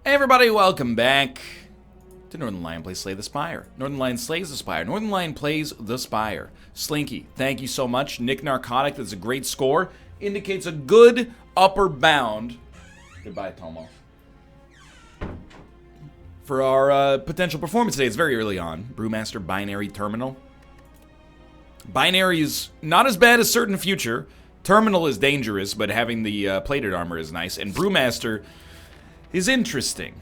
Hey everybody, welcome back to Northernlion plays Slay the Spire. Northernlion slays the Spire. Northernlion plays the Spire. Slinky, thank you so much. Nick Narcotic, that's a great score. Indicates a good upper bound. Goodbye, Tomo. For our potential performance today, it's very early on. Brewmaster Binary Terminal. Binary is not as bad as Certain Future. Terminal is dangerous, but having the plated armor is nice. And Brewmaster is interesting.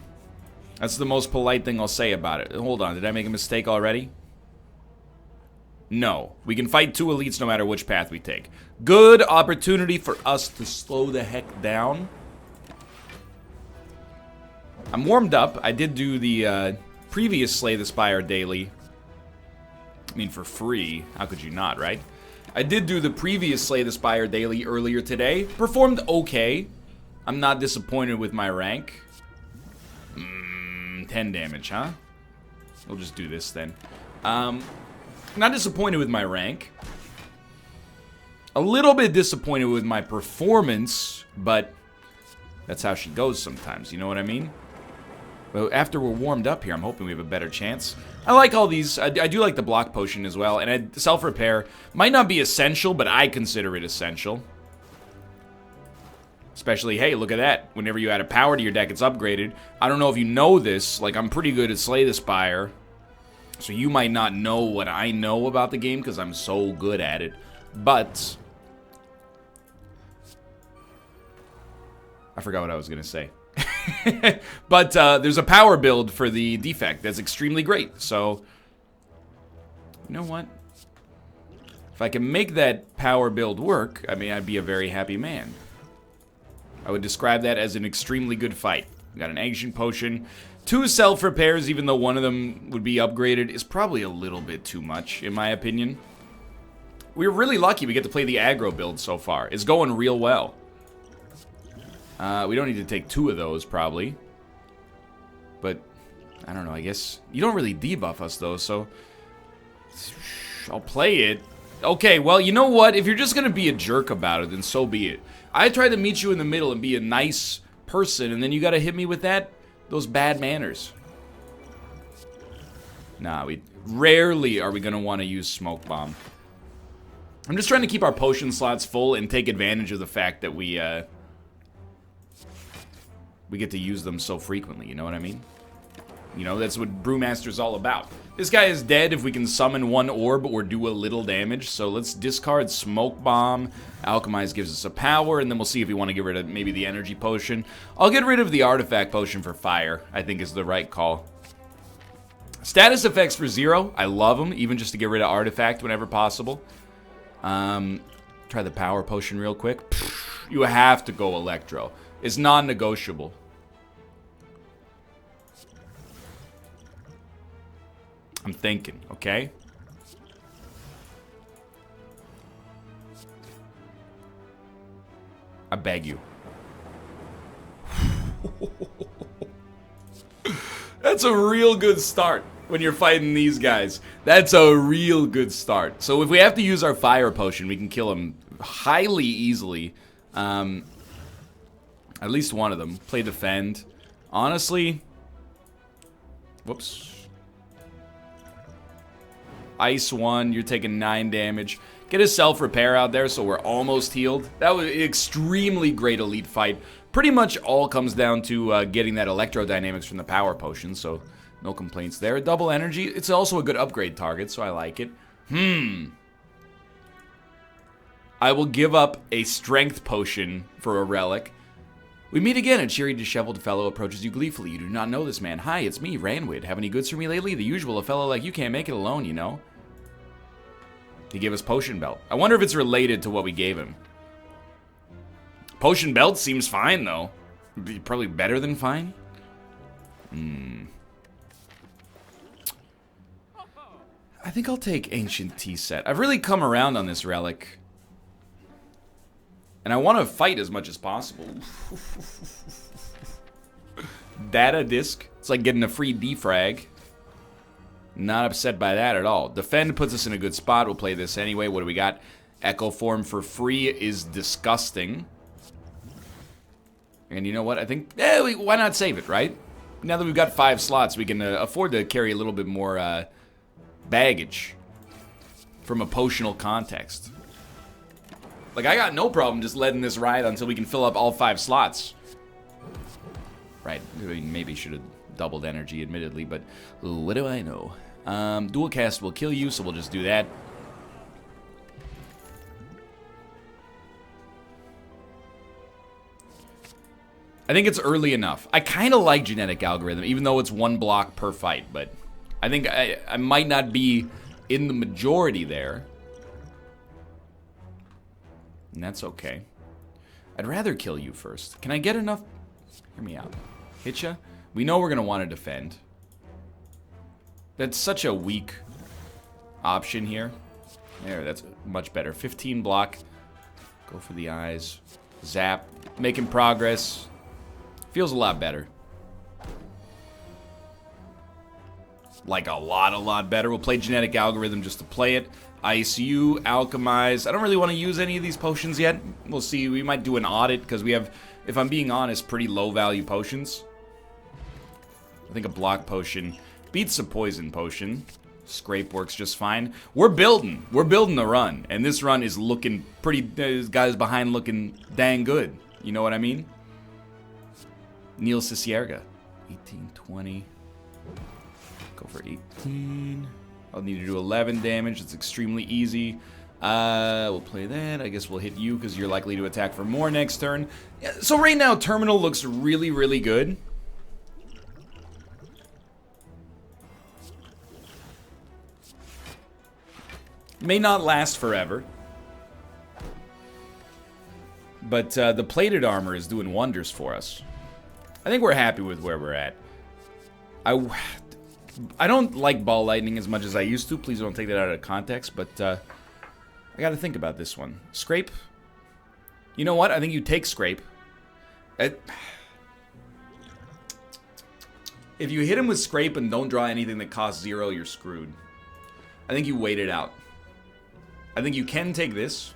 That's the most polite thing I'll say about it. Hold on, did I make a mistake already? No. We can fight two elites no matter which path we take. Good opportunity for us to slow the heck down. I'm warmed up. I did do the previous Slay the Spire daily. I mean, for free. How could you not, right? I did do the previous Slay the Spire daily earlier today. Performed okay. I'm not disappointed with my rank. 10 damage, huh? We'll just do this then. Not disappointed with my rank. A little bit disappointed with my performance, but that's how she goes sometimes, you know what I mean? But after we're warmed up here, I'm hoping we have a better chance. I like all these. I do like the block potion as well, and self-repair might not be essential, but I consider it essential. Especially, hey, look at that. Whenever you add a power to your deck, it's upgraded. I don't know if you know this. Like, I'm pretty good at Slay the Spire. So you might not know what I know about the game because I'm so good at it. But I forgot what I was going to say. But there's a power build for the defect that's extremely great. So, you know what? If I can make that power build work, I mean, I'd be a very happy man. I would describe that as an extremely good fight. We got an ancient potion. 2 self-repairs, even though one of them would be upgraded, is probably a little bit too much, in my opinion. We're really lucky we get to play the aggro build so far. It's going real well. We don't need to take 2 of those, probably. But, I don't know, I guess... You don't really debuff us, though, so... I'll play it. Okay, well, you know what? If you're just gonna be a jerk about it, then so be it. I tried to meet you in the middle and be a nice person, and then you gotta hit me with those bad manners. Nah, rarely are we gonna want to use Smoke Bomb. I'm just trying to keep our potion slots full and take advantage of the fact that we get to use them so frequently, you know what I mean? You know, that's what Brewmaster's all about. This guy is dead if we can summon 1 orb or do a little damage, so let's discard Smoke Bomb. Alchemize gives us a power, and then we'll see if we want to get rid of maybe the energy potion. I'll get rid of the artifact potion for fire, I think is the right call. Status effects for 0, I love them, even just to get rid of artifact whenever possible. Try the power potion real quick. You have to go Electro. It's non-negotiable. I'm thinking, okay? I beg you. That's a real good start when you're fighting these guys. That's a real good start. So if we have to use our fire potion, we can kill them highly easily. At least one of them. Play defend. Honestly. Whoops. Ice 1, you're taking 9 damage. Get a self-repair out there so we're almost healed. That was an extremely great elite fight. Pretty much all comes down to getting that electrodynamics from the power potion, so no complaints there. Double energy, it's also a good upgrade target, so I like it. I will give up a strength potion for a relic. We meet again. A cheery, disheveled fellow approaches you gleefully. You do not know this man. Hi, it's me, Ranwid. Have any goods for me lately? The usual. A fellow like you can't make it alone, you know. He gave us Potion Belt. I wonder if it's related to what we gave him. Potion Belt seems fine, though. Probably better than fine. I think I'll take Ancient Tea Set. I've really come around on this relic. And I want to fight as much as possible. Data disc. It's like getting a free defrag. Not upset by that at all. Defend puts us in a good spot. We'll play this anyway. What do we got? Echo Form for free is disgusting. And you know what? I think, why not save it, right? Now that we've got 5 slots, we can afford to carry a little bit more baggage from a potional context. Like, I got no problem just letting this ride until we can fill up all 5 slots. Right, maybe should have doubled energy, admittedly, but what do I know? Dual cast will kill you, so we'll just do that. I think it's early enough. I kind of like genetic algorithm, even though it's 1 block per fight, but I think I might not be in the majority there. And that's okay. I'd rather kill you first. Can I get enough? Hear me out. Hit ya? We know we're going to want to defend. That's such a weak option here. There, that's much better. 15 block. Go for the eyes. Zap. Making progress. Feels a lot better. Like a lot better. We'll play genetic algorithm just to play it. Ice you, alchemize. I don't really want to use any of these potions yet. We'll see. We might do an audit because we have, if I'm being honest, pretty low value potions. I think a block potion beats a poison potion. Scrape works just fine. We're building the run, and this run is looking pretty. This guy's behind looking dang good. You know what I mean? Neil Cicierga, 18, 20. Go for 18. I'll need to do 11 damage. It's extremely easy. We'll play that. I guess we'll hit you because you're likely to attack for more next turn. Yeah, so right now, Terminal looks really good. May not last forever. But the plated armor is doing wonders for us. I think we're happy with where we're at. I don't like ball lightning as much as I used to. Please don't take that out of context, but I gotta think about this one. Scrape. You know what? I think you take Scrape. If you hit him with Scrape and don't draw anything that costs 0, you're screwed. I think you wait it out. I think you can take this.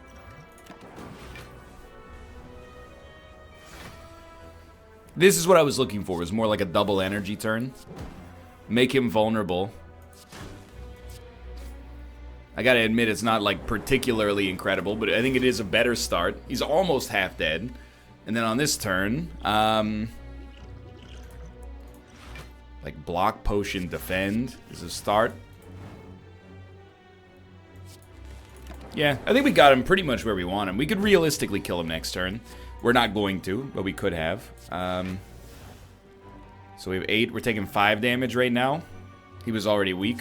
This is what I was looking for. It was more like a double energy turn. Make him vulnerable. I gotta admit, it's not like particularly incredible, but I think it is a better start. He's almost half dead. And then on this turn, like block, potion, defend is a start. Yeah, I think we got him pretty much where we want him. We could realistically kill him next turn. We're not going to, but we could have. So we have 8. We're taking 5 damage right now. He was already weak.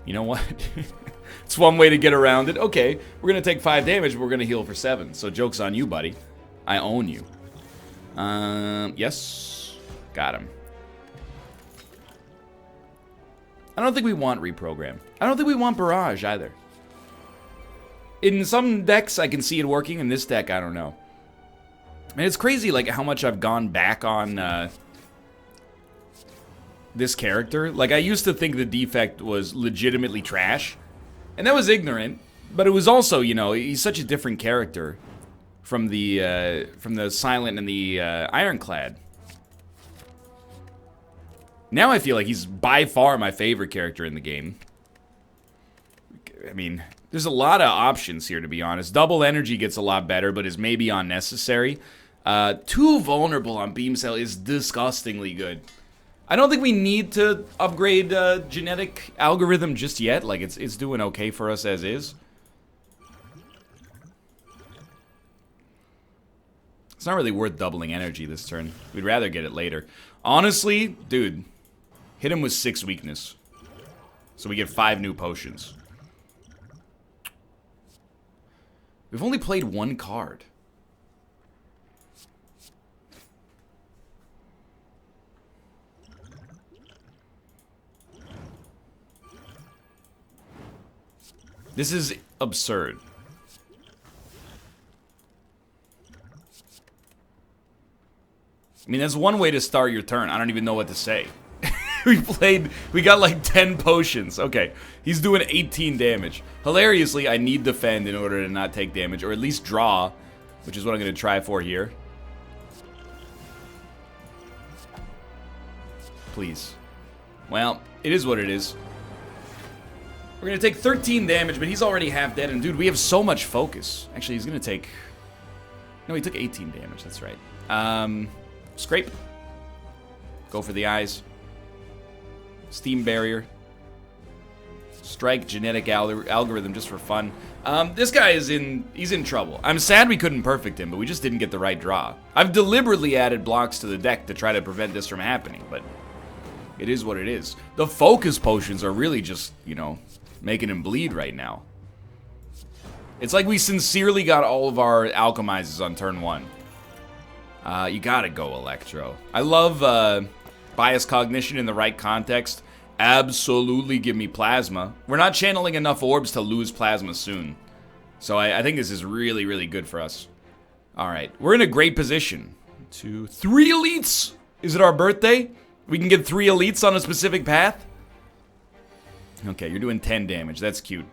You know what? It's one way to get around it. Okay, we're going to take 5 damage, but we're going to heal for 7. So joke's on you, buddy. I own you. Yes. Got him. I don't think we want Reprogram. I don't think we want Barrage either. In some decks, I can see it working. In this deck, I don't know. And it's crazy, like, how much I've gone back on this character. Like, I used to think the defect was legitimately trash. And that was ignorant. But it was also, you know, he's such a different character from the Silent and the Ironclad. Now I feel like he's by far my favorite character in the game. I mean, there's a lot of options here, to be honest. Double energy gets a lot better, but is maybe unnecessary. 2 vulnerable on Beam Cell is disgustingly good. I don't think we need to upgrade genetic algorithm just yet. Like, it's doing okay for us as is. It's not really worth doubling energy this turn. We'd rather get it later. Honestly, dude, hit him with 6 weakness. So we get 5 new potions. We've only played 1 card. This is absurd. I mean, that's one way to start your turn. I don't even know what to say. we got like 10 potions. Okay, he's doing 18 damage. Hilariously, I need defend in order to not take damage, or at least draw, which is what I'm going to try for here. Please. Well, it is what it is. We're going to take 13 damage, but he's already half dead. And dude, we have so much focus. Actually, he's going to take... No, he took 18 damage. That's right. Scrape. Go for the eyes. Steam barrier. Strike genetic algorithm just for fun. This guy is he's in trouble. I'm sad we couldn't perfect him, but we just didn't get the right draw. I've deliberately added blocks to the deck to try to prevent this from happening, but it is what it is. The focus potions are really just, you know, making him bleed right now. It's like we sincerely got all of our alchemizes on turn 1. You gotta go Electro. I love bias cognition in the right context. Absolutely give me plasma. We're not channeling enough orbs to lose plasma soon. So I think this is really, really good for us. Alright, we're in a great position. 2, 3 elites! Is it our birthday? We can get 3 elites on a specific path? Okay, you're doing 10 damage. That's cute.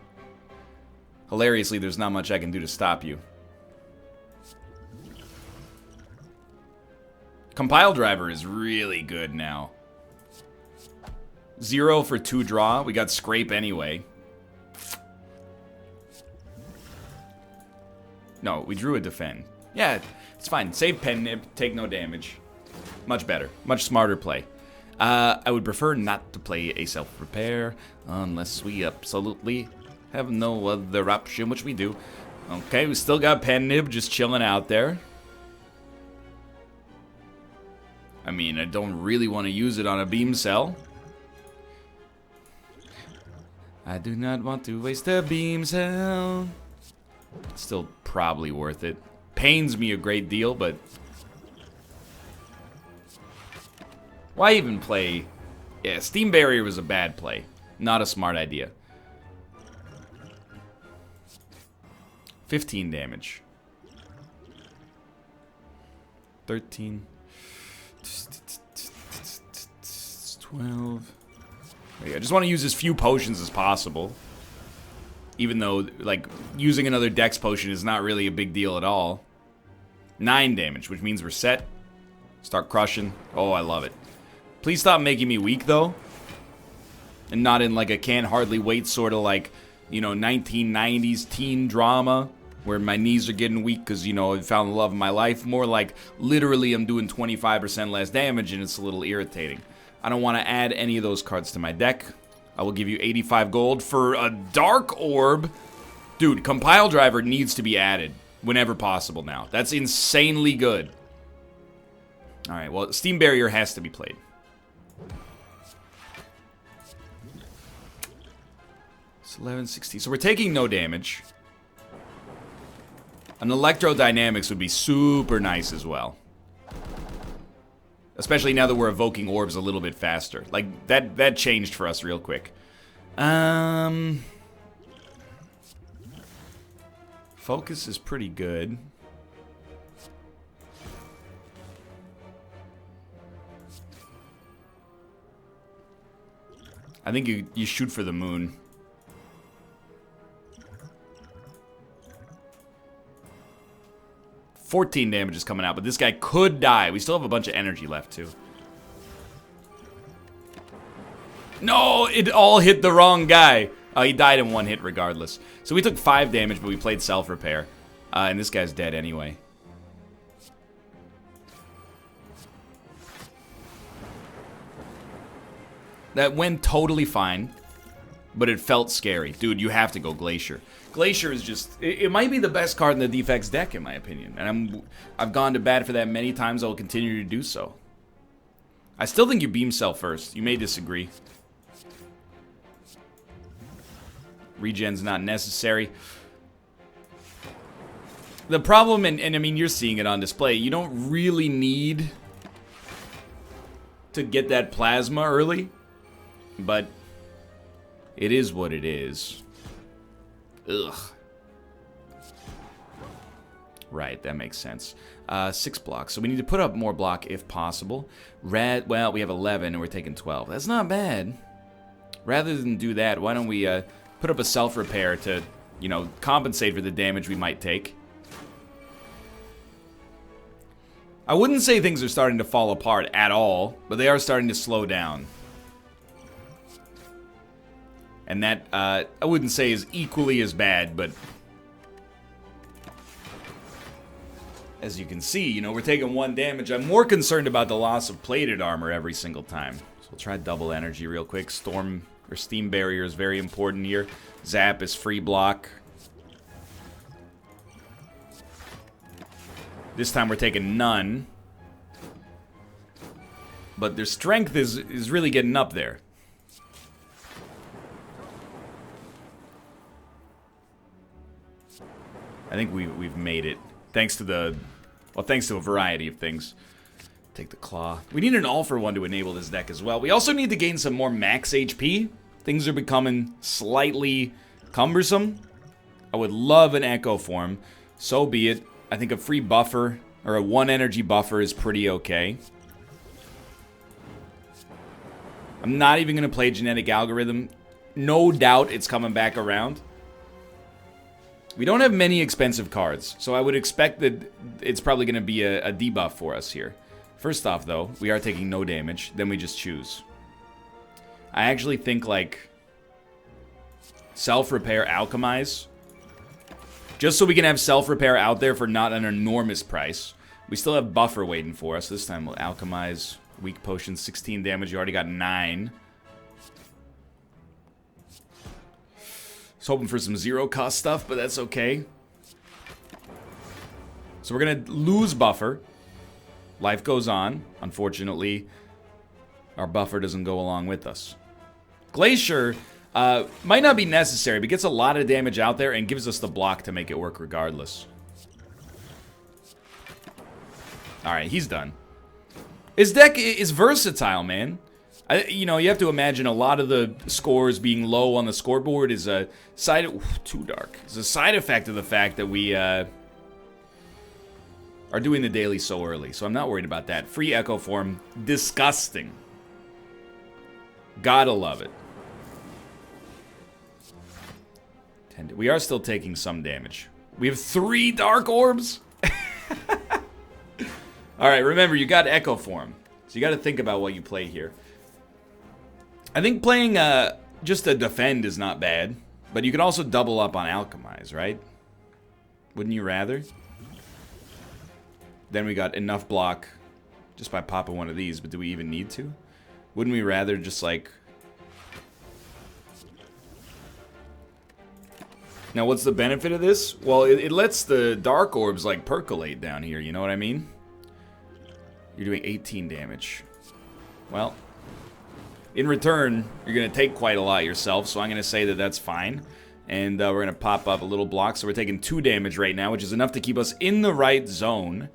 Hilariously, there's not much I can do to stop you. Compile driver is really good now. 0 for 2 draw. We got scrape anyway. No, we drew a defend. Yeah, it's fine. Save pen nib, take no damage. Much better. Much smarter play. I would prefer not to play a self-repair unless we absolutely have no other option, which we do. Okay, we still got pen nib just chilling out there. I mean, I don't really want to use it on a beam cell. I do not want to waste a beam cell. Still probably worth it. Pains me a great deal, but... Why even play? Yeah, Steam Barrier was a bad play. Not a smart idea. 15 damage. 13. 12. There you go. I just want to use as few potions as possible. Even though, like, using another dex potion is not really a big deal at all. 9 damage, which means we're set. Start crushing. Oh, I love it. Please stop making me weak, though. And not in, like, a can't hardly wait sort of, like, you know, 1990s teen drama. Where my knees are getting weak because, you know, I found the love of my life. More like, literally, I'm doing 25% less damage and it's a little irritating. I don't want to add any of those cards to my deck. I will give you 85 gold for a Dark Orb. Dude, Compile Driver needs to be added whenever possible now. That's insanely good. Alright, well, Steam Barrier has to be played. It's 11, 16. So we're taking no damage. An Electrodynamics would be super nice as well. Especially now that we're evoking orbs a little bit faster. Like, that changed for us real quick. Focus is pretty good. I think you shoot for the moon. $14 damage is coming out, but this guy could die. We still have a bunch of energy left, too. No, it all hit the wrong guy. Oh, he died in 1 hit regardless. So we took 5 damage, but we played self-repair. And this guy's dead anyway. That went totally fine, but it felt scary. Dude, you have to go Glacier. Glacier is just, it might be the best card in the Defects deck, in my opinion. And I've gone to bat for that many times. I will continue to do so. I still think you Beam Cell first. You may disagree. Regen's not necessary. The problem, and I mean, you're seeing it on display, you don't really need to get that plasma early. But it is what it is. Ugh. Right, that makes sense. 6 blocks. So we need to put up more block if possible. Red, well, we have 11 and we're taking 12. That's not bad. Rather than do that, why don't we put up a self-repair to, you know, compensate for the damage we might take. I wouldn't say things are starting to fall apart at all, but they are starting to slow down. And that, I wouldn't say is equally as bad, but as you can see, you know, we're taking 1 damage. I'm more concerned about the loss of plated armor every single time. So we'll try double energy real quick. Storm or steam barrier is very important here. Zap is free block. This time we're taking none. But their strength is really getting up there. I think we've made it. Thanks to the... Well, thanks to a variety of things. Take the claw. We need an all for one to enable this deck as well. We also need to gain some more max HP. Things are becoming slightly cumbersome. I would love an echo form. So be it. I think a free buffer, or a 1 energy buffer is pretty okay. I'm not even going to play Genetic Algorithm. No doubt it's coming back around. We don't have many expensive cards, so I would expect that it's probably going to be a debuff for us here. First off, though, we are taking no damage. Then we just choose. I actually think, like, self-repair, alchemize. Just so we can have self-repair out there for not an enormous price. We still have buffer waiting for us. This time we'll alchemize. Weak potion, 16 damage. You already got 9. Was hoping for some zero cost stuff, but that's okay. So we're gonna lose buffer. Life goes on. Unfortunately, our buffer doesn't go along with us. Glacier might not be necessary, but gets a lot of damage out there and gives us the block to make it work regardless. Alright, he's done. His deck is versatile, man. You know, you have to imagine a lot of the scores being low on the scoreboard is a side... Ooh, too dark. It's a side effect of the fact that we are doing the daily so early. So I'm not worried about that. Free Echo Form. Disgusting. Gotta love it. We are still taking some damage. We have 3 Dark Orbs? Alright, remember, you got Echo Form. So you gotta think about what you play here. I think playing just a defend is not bad, but you can also double up on alchemize, right? Wouldn't you rather? Then we got enough block just by popping one of these, but do we even need to? Wouldn't we rather just like... Now what's the benefit of this? Well, it lets the dark orbs like percolate down here, you know what I mean? You're doing 18 damage. Well... In return, you're going to take quite a lot yourself, so I'm going to say that that's fine. And we're going to pop up a little block, so we're taking 2 damage right now, which is enough to keep us in the right zone.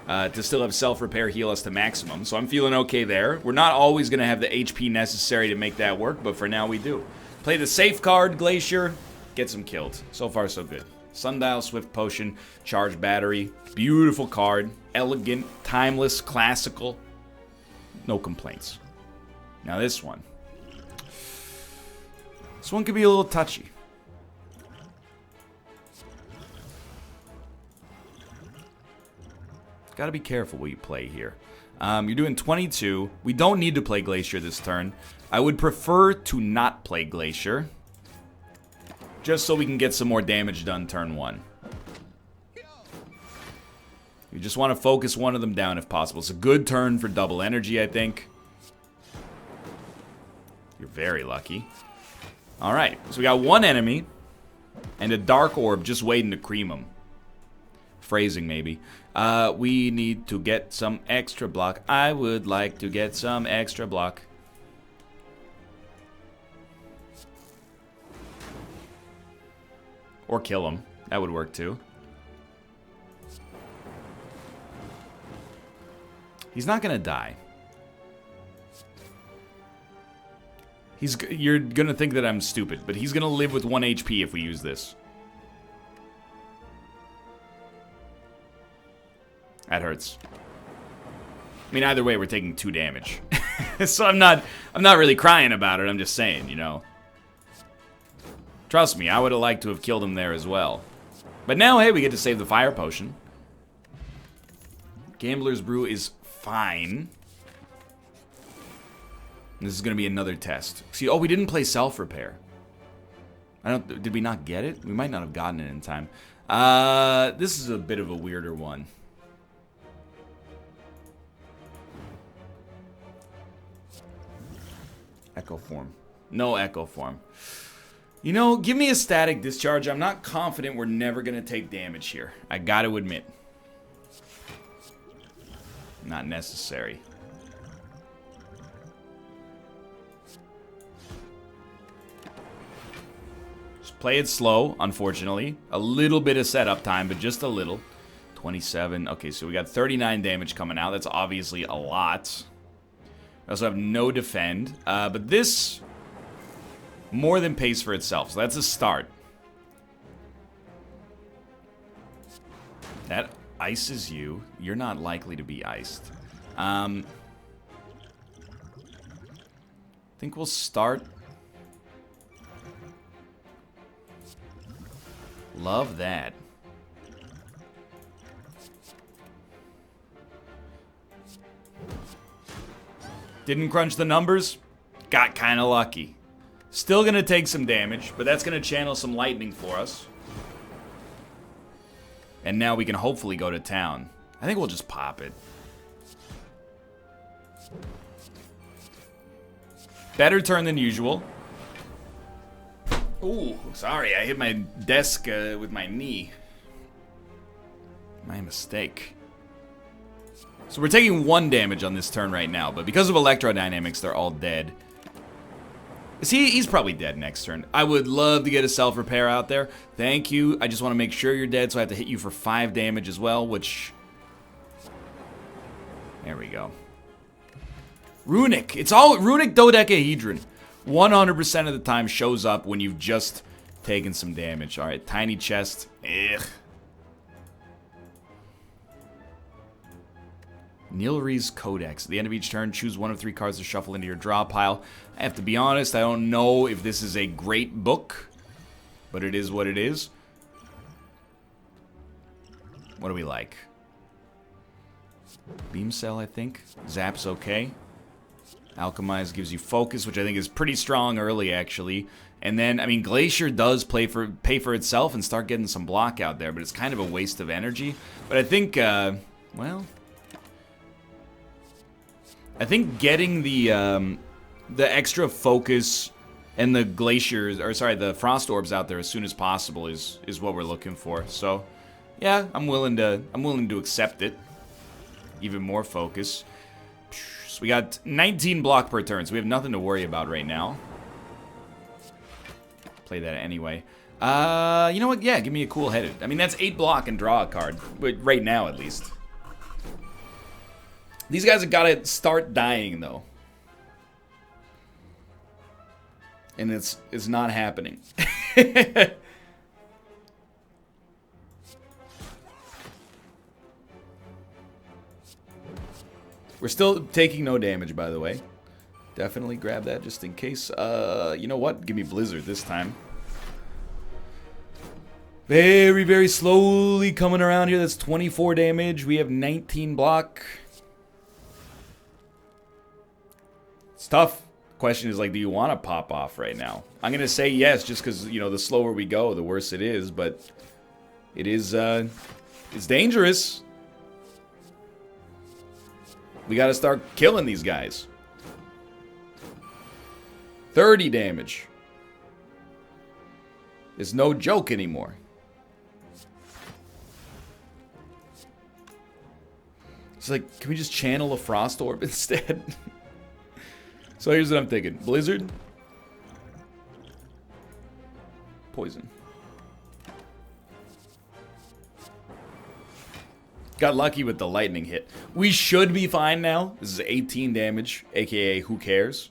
To still have self-repair heal us to maximum, so I'm feeling okay there. We're not always going to have the HP necessary to make that work, but for now we do. Play the safe card, Glacier, gets him killed. So far, so good. Sundial, Swift Potion, Charged Battery, beautiful card, elegant, timeless, classical. No complaints. Now this one. This one could be a little touchy. Gotta be careful what you play here. You're doing 22. We don't need to play Glacier this turn. I would prefer to not play Glacier. Just so we can get some more damage done turn 1. You just want to focus one of them down if possible. It's a good turn for double energy, I think. You're very lucky. Alright, so we got 1 enemy and a dark orb just waiting to cream them. Phrasing, maybe. We need to get some extra block. I would like to get some extra block. Or kill him. That would work too. He's not gonna die. You're gonna think that I'm stupid, but he's gonna live with 1 HP if we use this. That hurts. I mean, either way, we're taking 2 damage. So I'm not really crying about it. I'm just saying, you know. Trust me, I would have liked to have killed him there as well. But now, hey, we get to save the fire potion. Gambler's Brew is fine. This is going to be another test. See, oh, we didn't play self-repair. Did we not get it? We might not have gotten it in time. This is a bit of a weirder one. Echo form. No echo form. You know, give me a static discharge. I'm not confident we're never going to take damage here. I got to admit. Not necessary. Just play it slow, unfortunately. A little bit of setup time, but just a little. 27. Okay, so we got 39 damage coming out. That's obviously a lot. We also have no defend. But this more than pays for itself. So that's a start. That ices you. You're not likely to be iced. I think we'll start. Love that. Didn't crunch the numbers. Got kind of lucky. Still going to take some damage, but that's going to channel some lightning for us. And now we can hopefully go to town. I think we'll just pop it. Better turn than usual. Ooh, sorry, I hit my desk with my knee. My mistake. So we're taking 1 damage on this turn right now, but because of electrodynamics, they're all dead. He's probably dead next turn. I would love to get a self-repair out there. Thank you. I just want to make sure you're dead, so I have to hit you for 5 damage as well, which... There we go. Runic. It's all Runic Dodecahedron. 100% of the time shows up when you've just taken some damage. Alright, tiny chest. Ugh. Nilri's Codex. At the end of each turn, choose 1 of 3 cards to shuffle into your draw pile. I have to be honest, I don't know if this is a great book, but it is what it is. What do we like? Beam Cell, I think. Zap's okay. Alchemize gives you focus, which I think is pretty strong early, actually. And then, I mean, Glacier does pay for itself and start getting some block out there, but it's kind of a waste of energy. But I think, well... I think getting the extra focus and the glaciers, or sorry, the frost orbs out there as soon as possible is what we're looking for. So, yeah, I'm willing to accept it. Even more focus. So we got 19 block per turn, so we have nothing to worry about right now. Play that anyway. You know what? Yeah, give me a cool headed. I mean, that's 8 block and draw a card, but right now at least. These guys have got to start dying, though. And it's not happening. We're still taking no damage, by the way. Definitely grab that just in case. You know what? Give me Blizzard this time. Very, very slowly coming around here. That's 24 damage. We have 19 block. It's tough. Question is, like, do you want to pop off right now? I'm going to say yes, just because, you know, the slower we go, the worse it is, but it is, it's dangerous. We got to start killing these guys. 30 damage. It's no joke anymore. It's like, can we just channel a Frost Orb instead? So here's what I'm thinking. Blizzard. Poison. Got lucky with the lightning hit. We should be fine now. This is 18 damage, aka who cares?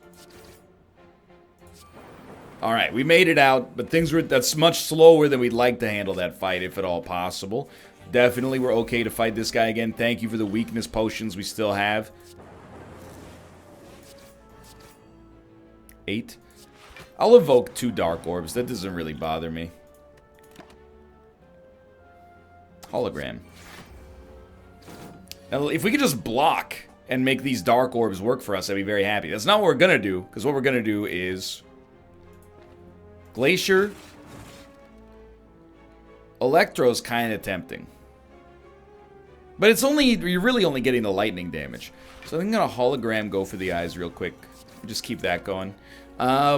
Alright, we made it out, but that's much slower than we'd like to handle that fight, if at all possible. Definitely we're okay to fight this guy again. Thank you for the weakness potions we still have. 8. I'll evoke 2 Dark Orbs. That doesn't really bother me. Hologram. Now, if we could just block and make these Dark Orbs work for us, I'd be very happy. That's not what we're going to do, because what we're going to do is Glacier. Electro's kind of tempting. But it's only, you're really only getting the lightning damage. So I'm going to hologram go for the eyes real quick. Just keep that going. I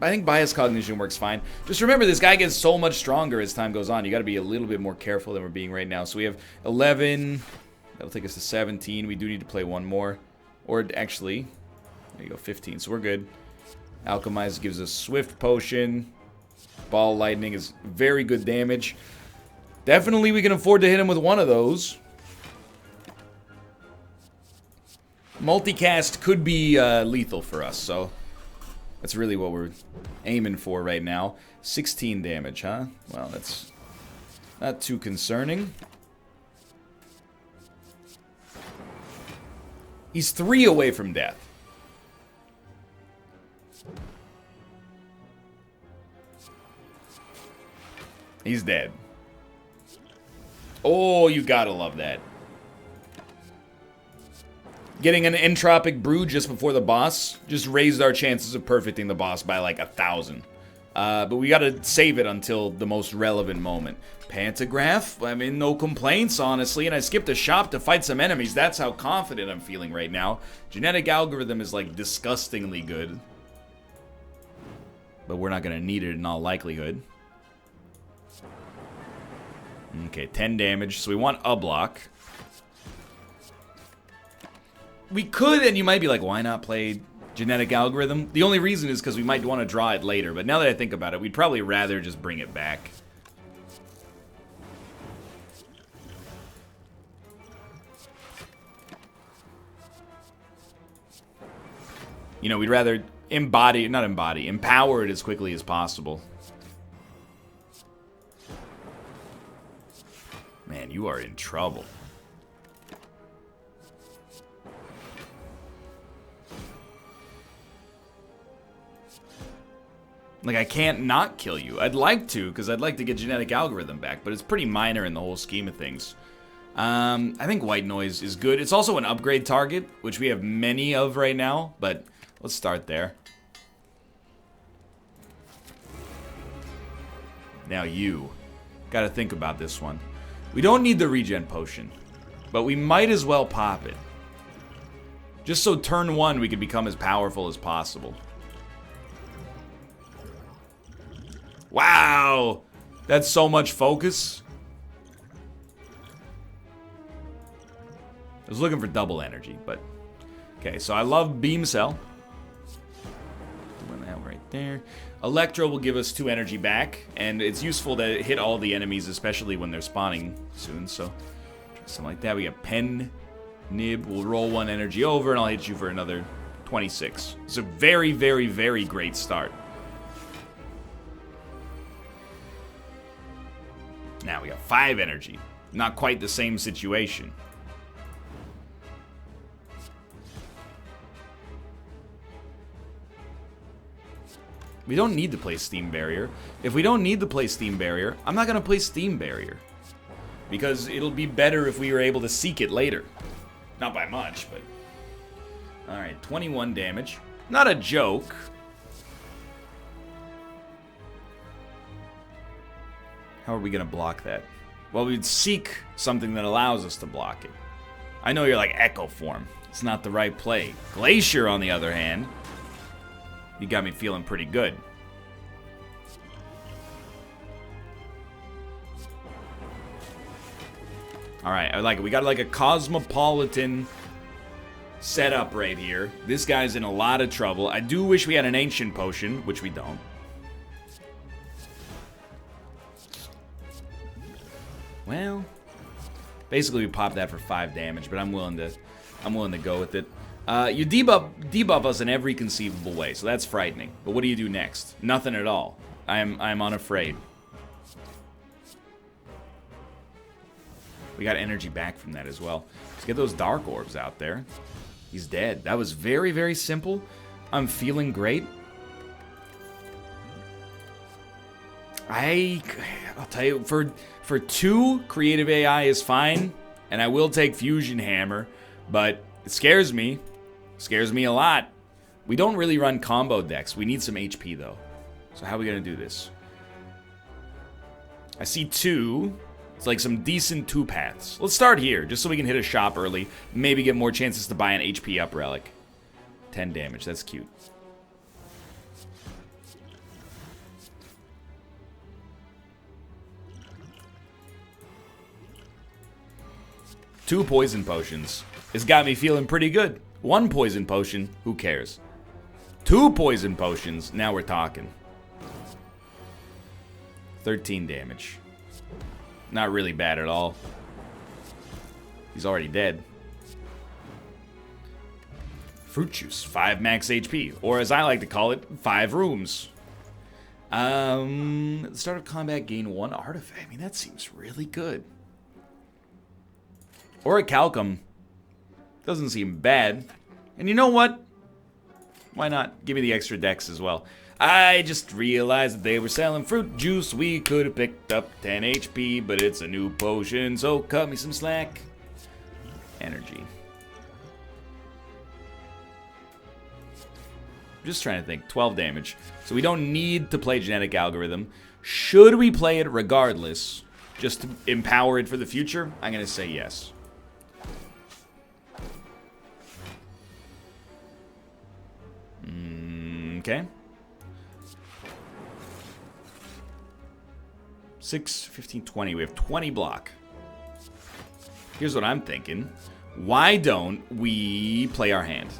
think bias cognition works fine. Just remember, this guy gets so much stronger as time goes on. You got to be a little bit more careful than we're being right now. So we have 11. That'll take us to 17. We do need to play one more. Or actually, there you go, 15. So we're good. Alchemize gives us Swift Potion. Ball Lightning is very good damage. Definitely we can afford to hit him with one of those. Multicast could be lethal for us, so that's really what we're aiming for right now. 16 damage, huh? Well, that's not too concerning. He's 3 away from death. He's dead. Oh, you gotta love that. Getting an Entropic Brew just before the boss just raised our chances of perfecting the boss by like 1,000. But we gotta save it until the most relevant moment. Pantograph? I mean, no complaints, honestly. And I skipped a shop to fight some enemies. That's how confident I'm feeling right now. Genetic Algorithm is like disgustingly good. But we're not gonna need it in all likelihood. Okay, 10 damage. So we want a block. We could, and you might be like, why not play Genetic Algorithm? The only reason is because we might want to draw it later. But now that I think about it, we'd probably rather just bring it back. You know, we'd rather empower it as quickly as possible. Man, you are in trouble. Like, I can't not kill you. I'd like to, because I'd like to get Genetic Algorithm back, but it's pretty minor in the whole scheme of things. I think White Noise is good. It's also an upgrade target, which we have many of right now, but let's start there. Now you. Gotta think about this one. We don't need the regen potion, but we might as well pop it. Just so turn 1 we can become as powerful as possible. Wow! That's so much focus. I was looking for double energy, but... Okay, so I love Beam Cell. Doing that right there. Electro will give us 2 energy back, and it's useful to hit all the enemies, especially when they're spawning soon, so... Try something like that. We got Pen, Nib, we'll roll 1 energy over, and I'll hit you for another 26. It's a very, very, very great start. Now we got 5 energy. Not quite the same situation. We don't need to play Steam Barrier. If we don't need to play Steam Barrier, I'm not going to play Steam Barrier. Because it'll be better if we were able to seek it later. Not by much, but... Alright, 21 damage. Not a joke. How are we going to block that? Well, we'd seek something that allows us to block it. I know you're like, Echo Form. It's not the right play. Glacier, on the other hand, you got me feeling pretty good. Alright, I like it. We got like a cosmopolitan setup right here. This guy's in a lot of trouble. I do wish we had an Ancient Potion, which we don't. Well, basically we popped that for 5 damage, but I'm willing to go with it. You debuff us in every conceivable way, so that's frightening. But what do you do next? Nothing at all. I'm unafraid. We got energy back from that as well. Let's get those dark orbs out there. He's dead. That was very, very simple. I'm feeling great. I'll tell you, for 2, creative AI is fine, and I will take Fusion Hammer, but it scares me. Scares me a lot. We don't really run combo decks. We need some HP, though. So how are we going to do this? I see 2. It's like some decent 2 paths. Let's start here, just so we can hit a shop early. Maybe get more chances to buy an HP up relic. 10 damage. That's cute. Two poison potions. It's got me feeling pretty good. 1 poison potion, who cares? 2 poison potions, now we're talking. 13 damage. Not really bad at all. He's already dead. Fruit juice, 5 max HP, or as I like to call it, 5 rooms. At the start of combat, gain 1 artifact. I mean, that seems really good. Or a Calcum. Doesn't seem bad. And you know what? Why not? Give me the extra decks as well. I just realized that they were selling fruit juice. We could have picked up 10 HP, but it's a new potion, so cut me some slack. Energy. Just trying to think. 12 damage. So we don't need to play genetic algorithm. Should we play it regardless, just to empower it for the future? I'm going to say yes. Okay. 6, 15, 20. We have 20 block. Here's what I'm thinking. Why don't we play our hand?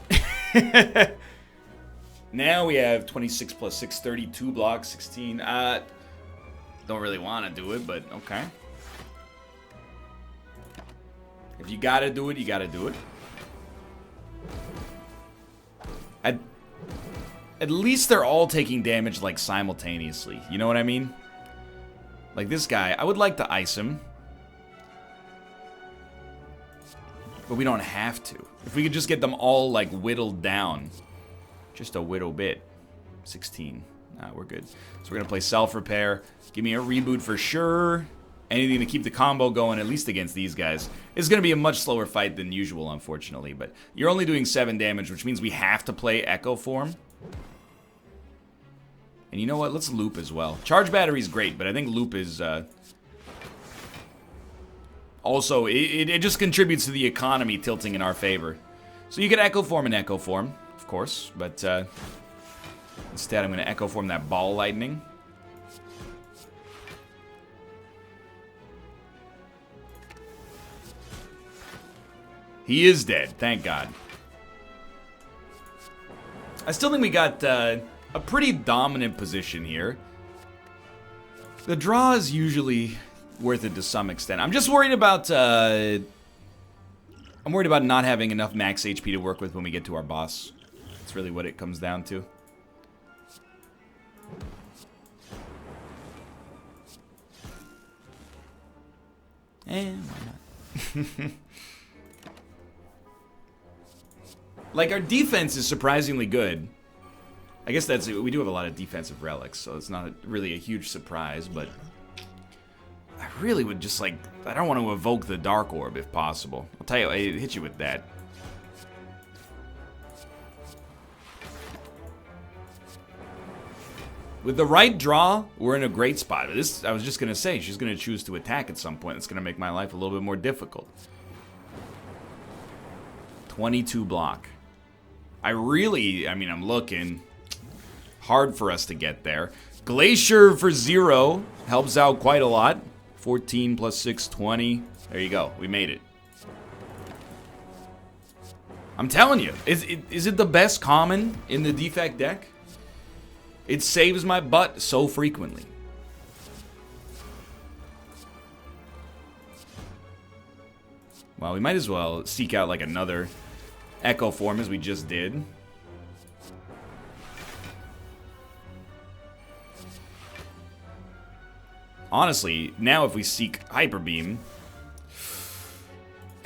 Now we have 26 plus 6, 32 block, 16. Don't really want to do it, but okay. If you gotta do it, you gotta do it. At least they're all taking damage, like, simultaneously. You know what I mean? Like this guy, I would like to ice him. But we don't have to. If we could just get them all, like, whittled down. Just a whittle bit. 16. Nah, we're good. So we're going to play self-repair. Give me a reboot for sure. Anything to keep the combo going, at least against these guys. It's going to be a much slower fight than usual, unfortunately. But you're only doing 7 damage, which means we have to play Echo Form. And you know what? Let's loop as well. Charge battery is great, but I think loop is... also, it just contributes to the economy tilting in our favor. So you can Echo Form and Echo Form, of course. But instead, I'm going to Echo Form that Ball Lightning. He is dead, thank God. I still think we got... a pretty dominant position here. The draw is usually worth it to some extent. I'm just worried about, I'm worried about not having enough max HP to work with when we get to our boss. That's really what it comes down to. And why not? Like, our defense is surprisingly good. I guess that's it. We do have a lot of defensive relics, so it's not really a huge surprise, but I really would just, like, I don't want to evoke the Dark Orb if possible. I'll tell you, I hit you with that. With the right draw, we're in a great spot. This, I was just going to say, she's going to choose to attack at some point. It's going to make my life a little bit more difficult. 22 block. I mean, I'm looking... Hard for us to get there. Glacier for 0 helps out quite a lot. 14 plus 6, 20. There you go. We made it. I'm telling you. Is it the best common in the defect deck? It saves my butt so frequently. Well, we might as well seek out like another Echo Form as we just did. Honestly, now if we seek Hyper Beam,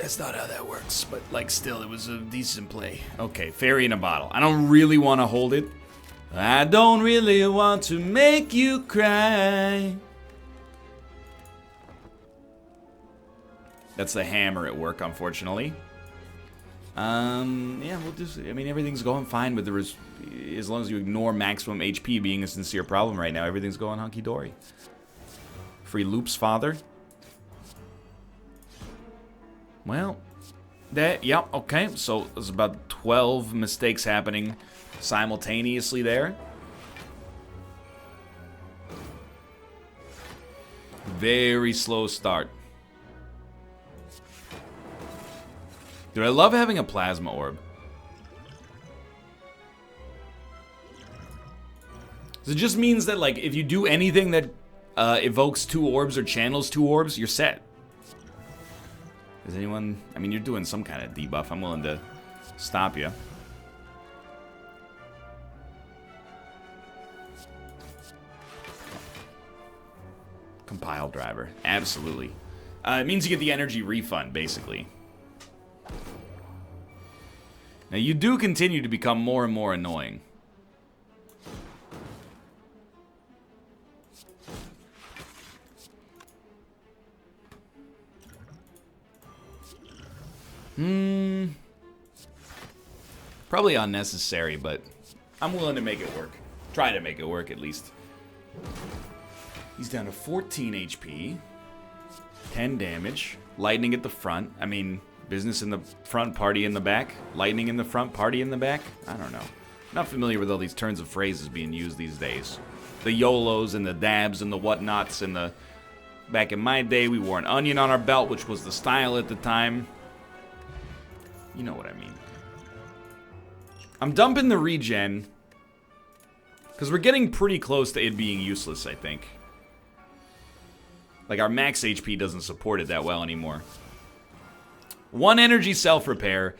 That's not how that works, but like still, it was a decent play. Okay, fairy in a bottle. I don't really want to hold it. I don't really want to make you cry. That's the hammer at work, unfortunately. Yeah, we'll just, I mean, everything's going fine with as long as you ignore maximum HP being a sincere problem right now, everything's going hunky-dory. Free Loop's father. Well, yep, okay, so there's about 12 mistakes happening simultaneously there. Very slow start. Dude, I love having a plasma orb. So it just means that, like, if you do anything that evokes 2 orbs or channels 2 orbs, you're set. Is anyone... I mean, you're doing some kind of debuff. I'm willing to stop you. Compile driver. Absolutely. It means you get the energy refund, basically. Now, you do continue to become more and more annoying. Probably unnecessary, but I'm willing to make it work. Try to make it work, at least. He's down to 14 HP. 10 damage. Lightning at the front. I mean... Business in the front, party in the back. Lightning in the front, party in the back. I don't know. Not familiar with all these turns of phrases being used these days. The YOLOs and the dabs and the whatnots and the... Back in my day, we wore an onion on our belt, which was the style at the time. You know what I mean. I'm dumping the regen. Because we're getting pretty close to it being useless, I think. Like, our max HP doesn't support it that well anymore. 1 energy self-repair.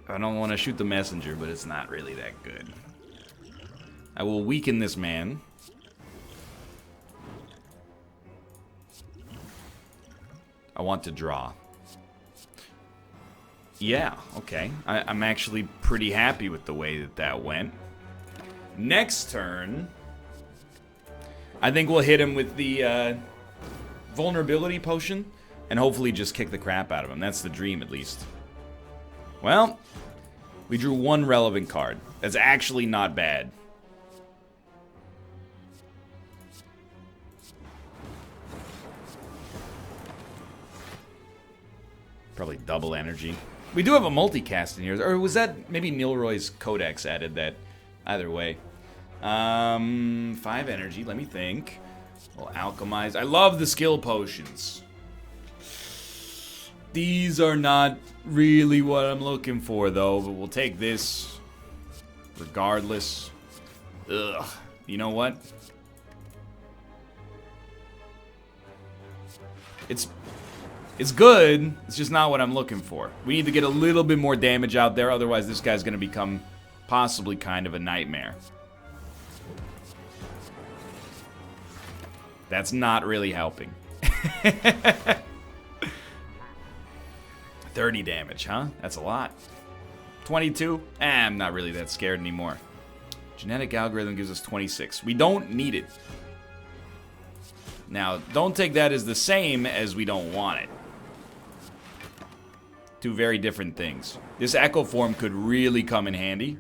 I don't want to shoot the messenger, but it's not really that good. I will weaken this man. I want to draw. Yeah, okay. I'm actually pretty happy with the way that went. Next turn, I think we'll hit him with the vulnerability potion. And hopefully just kick the crap out of him. That's the dream, at least. Well, we drew 1 relevant card. That's actually not bad. Probably double energy. We do have a multicast in here. Or was that maybe Nilroy's Codex added that? Either way. 5 energy. Let me think. We'll alchemize. I love the skill potions. These are not really what I'm looking for, though, but we'll take this regardless. Ugh. You know what? It's good. It's just not what I'm looking for. We need to get a little bit more damage out there, otherwise this guy's going to become possibly kind of a nightmare. That's not really helping. 30 damage, huh? That's a lot. 22? I'm not really that scared anymore. Genetic algorithm gives us 26. We don't need it. Now, don't take that as the same as we don't want it. 2 very different things. This echo form could really come in handy.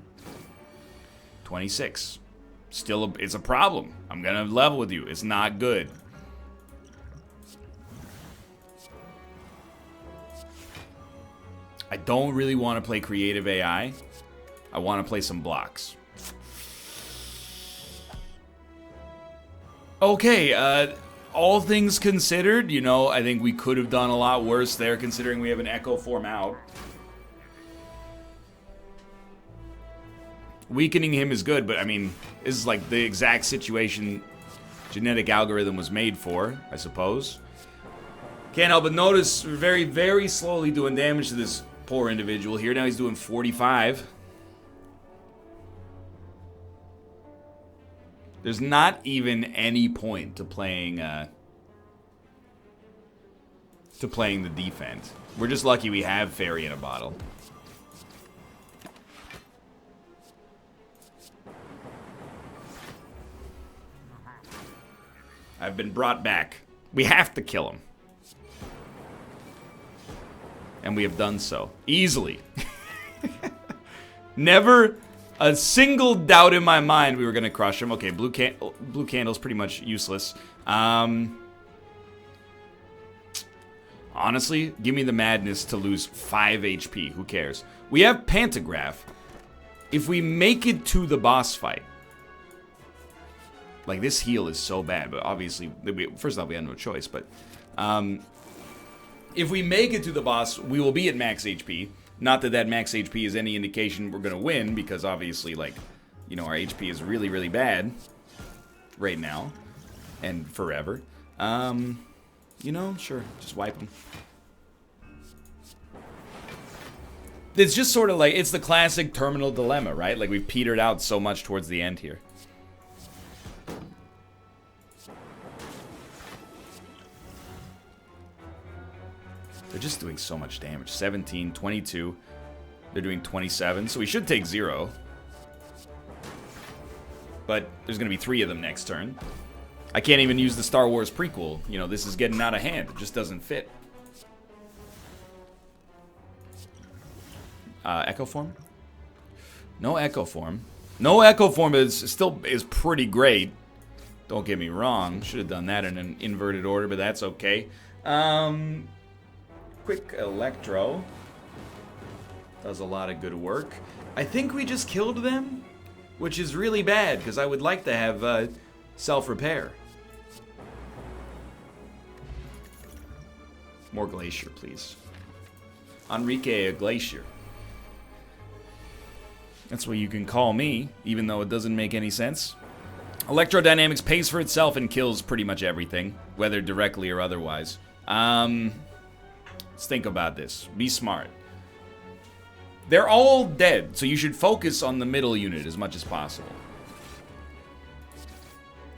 26. Still, it's a problem. I'm gonna level with you. It's not good. I don't really want to play creative AI. I want to play some blocks. Okay, all things considered, you know, I think we could have done a lot worse there considering we have an echo form out. Weakening him is good, but I mean, this is like the exact situation genetic algorithm was made for, I suppose. Can't help but notice we're very, very slowly doing damage to this poor individual here. Now he's doing 45. There's not even any point to playing to playing the defense. We're just lucky we have Fairy in a bottle. I've been brought back. We have to kill him. And we have done so. Easily. Never a single doubt in my mind we were going to crush him. Okay, blue candle's pretty much useless. Honestly, give me the madness to lose 5 HP. Who cares? We have Pantograph. If we make it to the boss fight... Like, this heal is so bad, but obviously... First off, we had no choice, but... if we make it to the boss, we will be at max HP. Not that max HP is any indication we're going to win, because obviously, like, you know, our HP is really, really bad right now. And forever. You know, sure, just wipe them. It's just sort of like, it's the classic terminal dilemma, right? Like, we've petered out so much towards the end here. They're just doing so much damage. 17, 22. They're doing 27, so we should take 0. But there's going to be 3 of them next turn. I can't even use the Star Wars prequel. You know, this is getting out of hand. It just doesn't fit. Echo Form? No Echo Form. No Echo Form is pretty great. Don't get me wrong. Should have done that in an inverted order, but that's okay. Quick Electro. Does a lot of good work. I think we just killed them, which is really bad, because I would like to have self-repair. More Glacier, please. Enrique a Glacier. That's what you can call me, even though it doesn't make any sense. Electrodynamics pays for itself and kills pretty much everything, whether directly or otherwise. Let's think about this. Be smart. They're all dead, so you should focus on the middle unit as much as possible.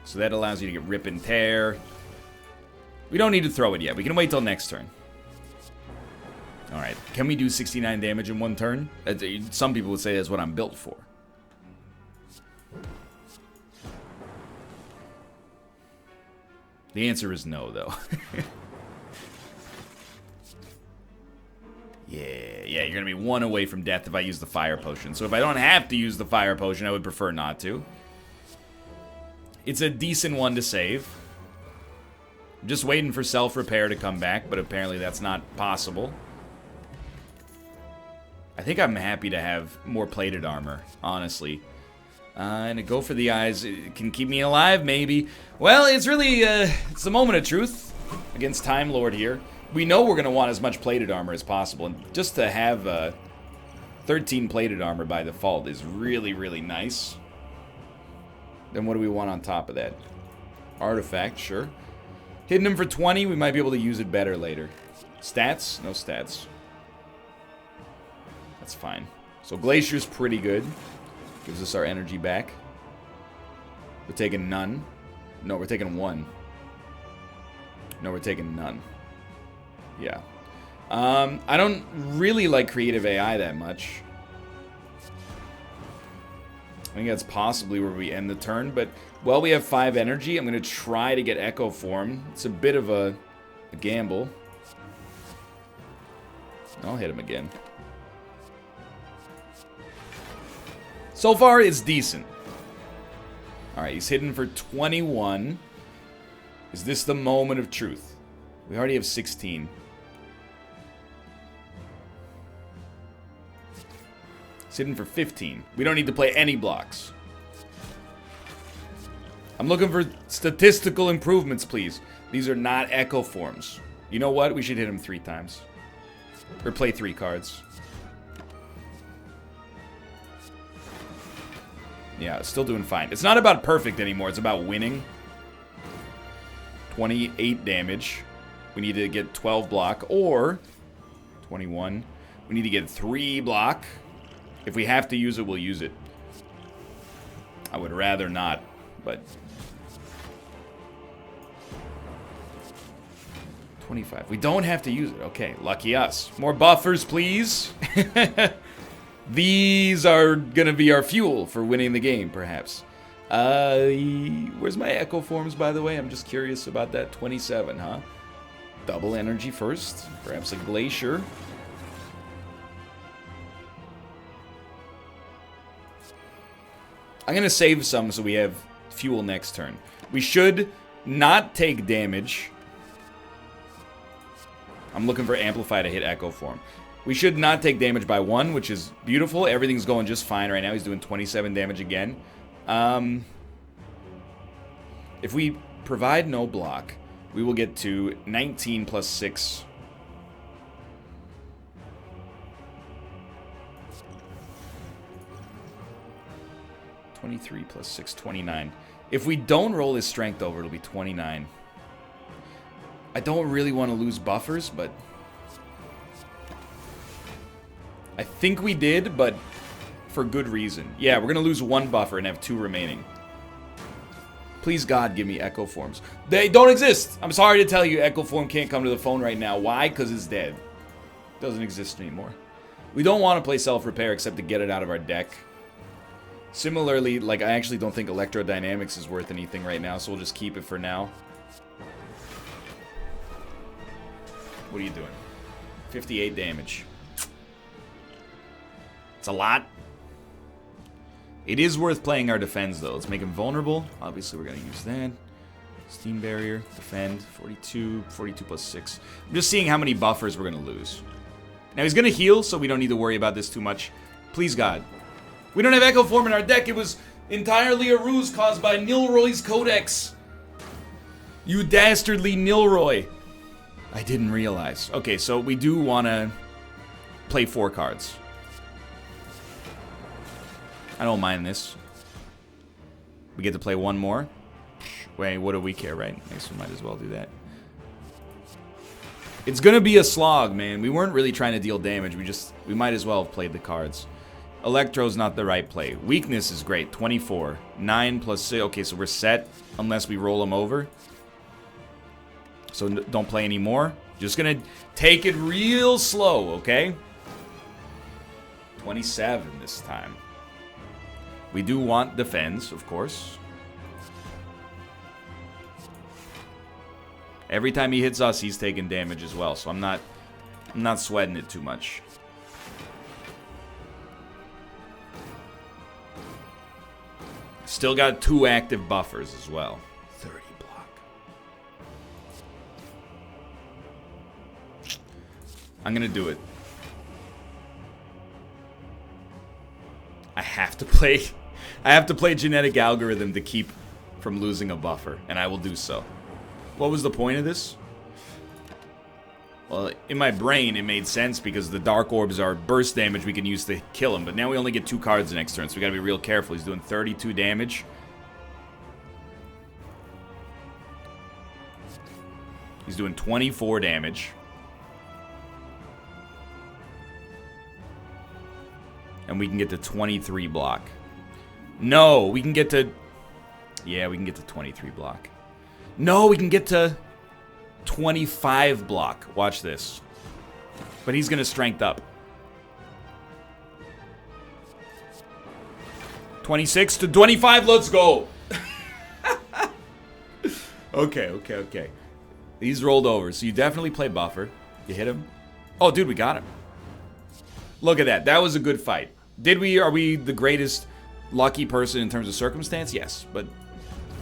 So that allows you to get Rip and Tear. We don't need to throw it yet. We can wait till next turn. Alright, can we do 69 damage in one turn? Some people would say that's what I'm built for. The answer is no, though. Yeah, you're gonna be 1 away from death if I use the Fire Potion. So if I don't have to use the Fire Potion, I would prefer not to. It's a decent one to save. I'm just waiting for self-repair to come back, but apparently that's not possible. I think I'm happy to have more plated armor, honestly. And to go for the eyes, it can keep me alive, maybe. Well, it's really, it's the moment of truth against Time Lord here. We know we're going to want as much plated armor as possible, and just to have 13 plated armor by default is really, really nice. Then what do we want on top of that? Artifact, sure. Hitting him for 20, we might be able to use it better later. Stats? No stats. That's fine. So Glacier's pretty good. Gives us our energy back. We're taking none. No, we're taking 1. No, we're taking none. Yeah. I don't really like creative AI that much. I think that's possibly where we end the turn, but while we have 5 energy, I'm going to try to get Echo Form. It's a bit of a gamble. I'll hit him again. So far, it's decent. Alright, he's hitting for 21. Is this the moment of truth? We already have 16. He's hitting for 15. We don't need to play any blocks. I'm looking for statistical improvements, please. These are not Echo Forms. You know what? We should hit him 3 times. Or play 3 cards. Yeah, still doing fine. It's not about perfect anymore. It's about winning. 28 damage. We need to get 12 block. Or 21. We need to get 3 block. If we have to use it, we'll use it. I would rather not, but... 25. We don't have to use it. Okay, lucky us. More buffers, please. These are gonna be our fuel for winning the game, perhaps. Where's my echo forms, by the way? I'm just curious about that. 27, huh? Double energy first. Perhaps a glacier. I'm gonna save some so we have fuel next turn. We should not take damage. I'm looking for Amplify to hit Echo Form. We should not take damage by 1, which is beautiful. Everything's going just fine right now. He's doing 27 damage again. If we provide no block, we will get to 19 plus 6. +6, 29. If we don't roll his strength over, it'll be 29. I don't really want to lose buffers, but I think we did, but for good reason. Yeah, we're going to lose 1 buffer and have 2 remaining. Please, God, give me Echo Forms. They don't exist! I'm sorry to tell you, Echo Form can't come to the phone right now. Why? Because it's dead. Doesn't exist anymore. We don't want to play Self-Repair except to get it out of our deck. Similarly, like, I actually don't think Electrodynamics is worth anything right now, so we'll just keep it for now. What are you doing? 58 damage. It's a lot. It is worth playing our defense, though. Let's make him vulnerable. Obviously, we're going to use that. Steam Barrier, defend, 42 plus 6. I'm just seeing how many buffers we're going to lose. Now, he's going to heal, so we don't need to worry about this too much. Please, God. We don't have Echo Form in our deck. It was entirely a ruse caused by Nilroy's Codex. You dastardly Nilroy. I didn't realize. Okay, so we do want to play 4 cards. I don't mind this. We get to play 1 more. Wait, what do we care, right? I guess we might as well do that. It's gonna be a slog, man. We weren't really trying to deal damage. We might as well have played the cards. Electro's not the right play. Weakness is great. 24. 9 plus 6. Okay, so we're set unless we roll them over. So don't play anymore. Just gonna take it real slow, okay? 27 this time. We do want defense, of course. Every time he hits us, he's taking damage as well, so I'm not sweating it too much. Still got 2 active buffers as well. 30 block. I'm gonna do it. I have to play Genetic Algorithm to keep from losing a buffer, and I will do so. What was the point of this? Well, in my brain, it made sense because the Dark Orbs are burst damage we can use to kill him, but now we only get 2 cards the next turn, so we gotta be real careful. He's doing 32 damage. He's doing 24 damage. And we can get to 23 block. No, we can get to... Yeah, we can get to 23 block. No, we can get to 25 block. Watch this. But he's going to strength up. 26 to 25, let's go. Okay. He's rolled over, so you definitely play buffer. You hit him. Oh, dude, we got him. Look at that. That was a good fight. Are we the greatest lucky person in terms of circumstance? Yes, but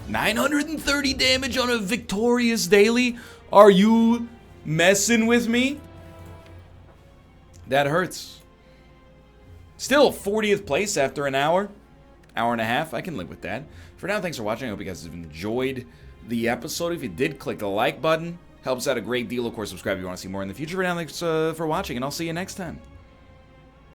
930 damage on a victorious daily? Are you messing with me? That hurts. Still 40th place after an hour and a half. I can live with that. For now, thanks for watching. I hope you guys have enjoyed the episode. If you did, click the like button. Helps out a great deal. Of course, subscribe if you want to see more in the future. For now, thanks for watching, and I'll see you next time.